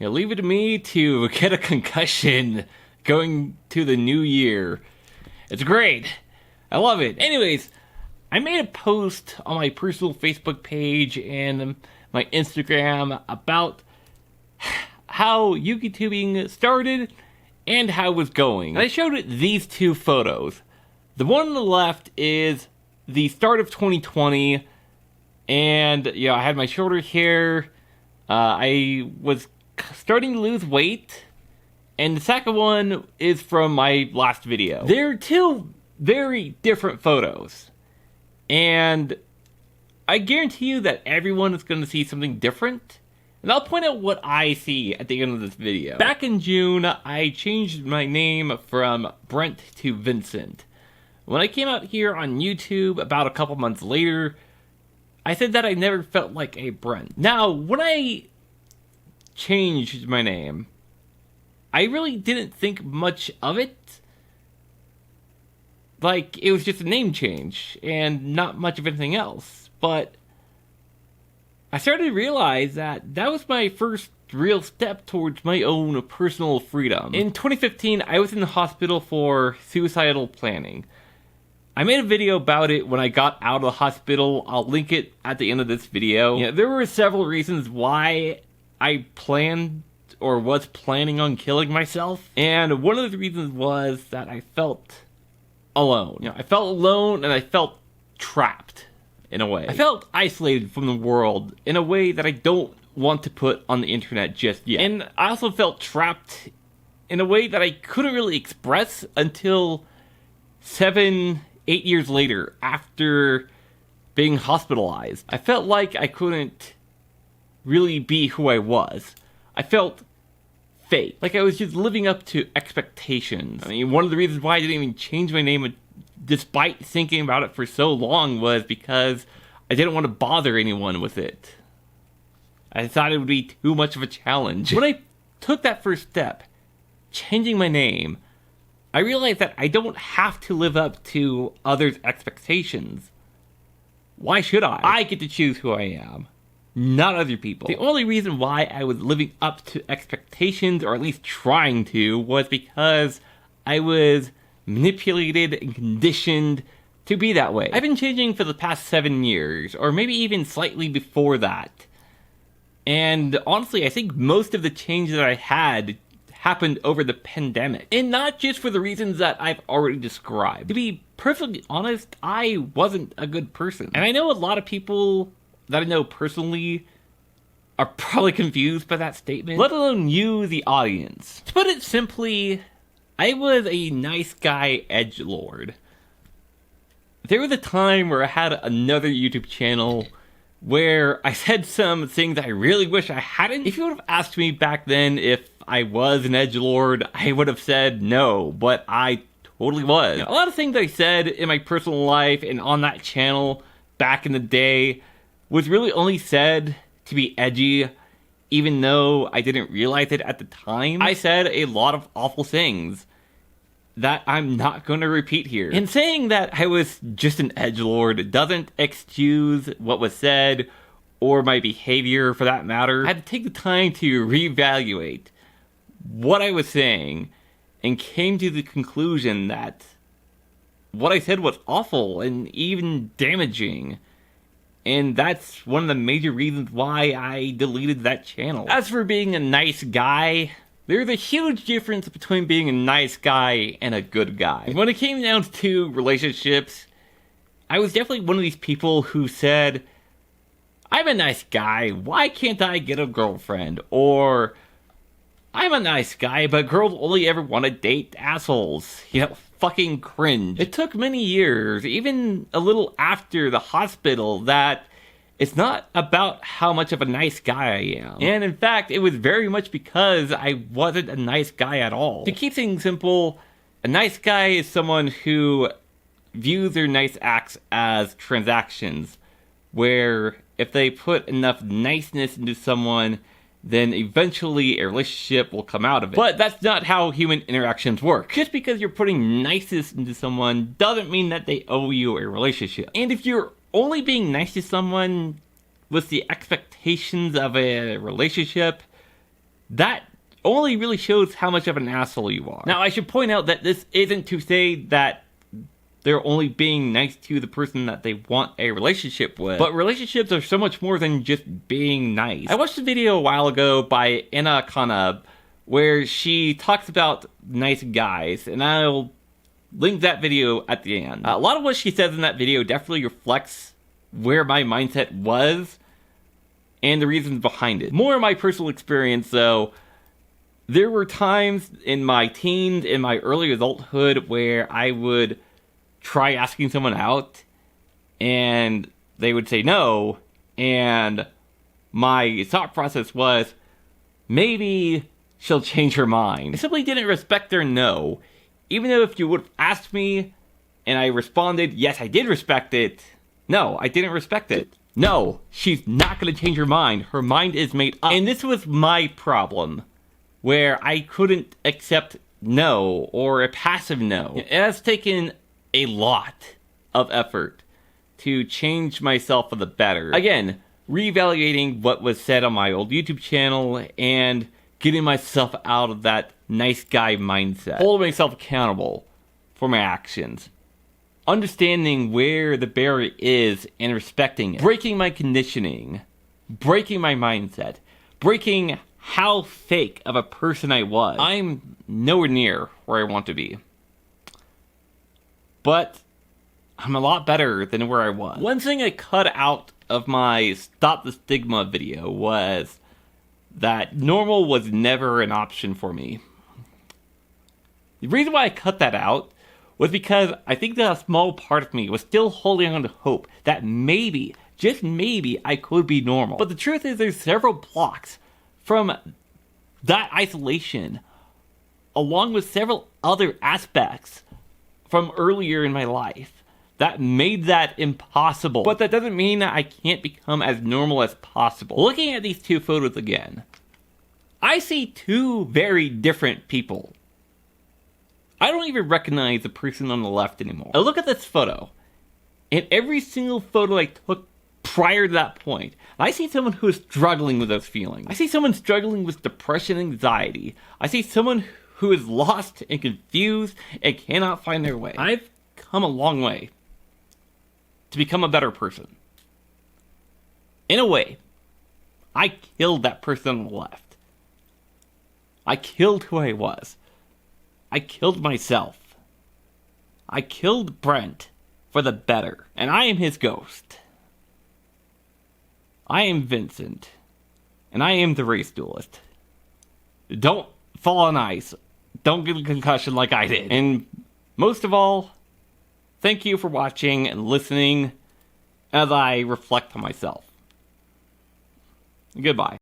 leave it to me to get a concussion going to the new year. It's great. I love it. Anyways, I made a post on my personal Facebook page and my Instagram about how YouTubing started and how it was going. And I showed it these two photos. The one on the left is the start of 2020, and I had my shorter hair. I was starting to lose weight, and the second one is from my last video. They're two very different photos, and I guarantee you that everyone is going to see something different. And I'll point out what I see at the end of this video. Back in June, I changed my name from Brent to Vincent. When I came out here on YouTube about a couple months later, I said that I never felt like a Brent. Now, when I changed my name, I really didn't think much of it. Like, it was just a name change, and not much of anything else. But I started to realize that that was my first real step towards my own personal freedom. In 2015, I was in the hospital for suicidal planning. I made a video about it when I got out of the hospital. I'll link it at the end of this video. There were several reasons why I planned or was planning on killing myself. And one of the reasons was that I felt alone. I felt alone and I felt trapped. In a way, I felt isolated from the world in a way that I don't want to put on the internet just yet. And I also felt trapped in a way that I couldn't really express until 7-8 years later after being hospitalized. I felt like I couldn't really be who I was. I felt fake, like I was just living up to expectations. I mean, one of the reasons why I didn't even change my name despite thinking about it for so long was because I didn't want to bother anyone with it. I thought it would be too much of a challenge. When I took that first step, changing my name, I realized that I don't have to live up to others' expectations. Why should I? I get to choose who I am, not other people. The only reason why I was living up to expectations, or at least trying to, was because I was manipulated and conditioned to be that way. I've been changing for the past 7 years, or maybe even slightly before that. And honestly, I think most of the change that I had happened over the pandemic. And not just for the reasons that I've already described. To be perfectly honest, I wasn't a good person. And I know a lot of people that I know personally are probably confused by that statement, let alone you, the audience. To put it simply, I was a nice guy edgelord. There was a time where I had another YouTube channel where I said some things I really wish I hadn't. If you would have asked me back then if I was an edgelord, I would have said no, but I totally was. A lot of things I said in my personal life and on that channel back in the day was really only said to be edgy, even though I didn't realize it at the time. I said a lot of awful things that I'm not going to repeat here. And saying that I was just an edgelord doesn't excuse what was said, or my behavior for that matter. I had to take the time to reevaluate what I was saying, and came to the conclusion that what I said was awful and even damaging. And that's one of the major reasons why I deleted that channel. As for being a nice guy, there's a huge difference between being a nice guy and a good guy. When it came down to relationships, I was definitely one of these people who said, I'm a nice guy, why can't I get a girlfriend? Or, I'm a nice guy, but girls only ever want to date assholes. Fucking cringe. It took many years, even a little after the hospital, that it's not about how much of a nice guy I am. And in fact, it was very much because I wasn't a nice guy at all. To keep things simple, a nice guy is someone who views their nice acts as transactions, where if they put enough niceness into someone, then eventually a relationship will come out of it. But that's not how human interactions work. Just because you're putting niceness into someone doesn't mean that they owe you a relationship. And if you're only being nice to someone with the expectations of a relationship, that only really shows how much of an asshole you are. Now, I should point out that this isn't to say that they're only being nice to the person that they want a relationship with. But relationships are so much more than just being nice. I watched a video a while ago by Anna Kanab where she talks about nice guys, and I'll link that video at the end. A lot of what she says in that video definitely reflects where my mindset was and the reasons behind it. More of my personal experience, though, there were times in my teens, in my early adulthood, where I would try asking someone out, and they would say no, and my thought process was, maybe she'll change her mind. I simply didn't respect their no, even though if you would have asked me, and I responded, yes, I did respect it, no, I didn't respect it. No, she's not going to change her mind. Her mind is made up. And this was my problem, where I couldn't accept no, or a passive no. It has taken a lot of effort to change myself for the better. Again, reevaluating what was said on my old YouTube channel and getting myself out of that nice guy mindset. Holding myself accountable for my actions. Understanding where the barrier is and respecting it. Breaking my conditioning. Breaking my mindset. Breaking how fake of a person I was. I'm nowhere near where I want to be. But I'm a lot better than where I was. One thing I cut out of my Stop the Stigma video was that normal was never an option for me. The reason why I cut that out was because I think that a small part of me was still holding on to hope that maybe, just maybe, I could be normal. But the truth is there's several blocks from that isolation, along with several other aspects from earlier in my life that made that impossible. But that doesn't mean that I can't become as normal as possible. Looking at these two photos again, I see two very different people. I don't even recognize the person on the left anymore. I look at this photo, and every single photo I took prior to that point, I see someone who is struggling with those feelings. I see someone struggling with depression and anxiety. I see someone who is lost and confused and cannot find their way. I've come a long way to become a better person. In a way, I killed that person on the left. I killed who I was. I killed myself. I killed Brent for the better, and I am his ghost. I am Vincent, and I am the race duelist. Don't fall on ice. Don't get a concussion like I did. And most of all, thank you for watching and listening as I reflect on myself. Goodbye.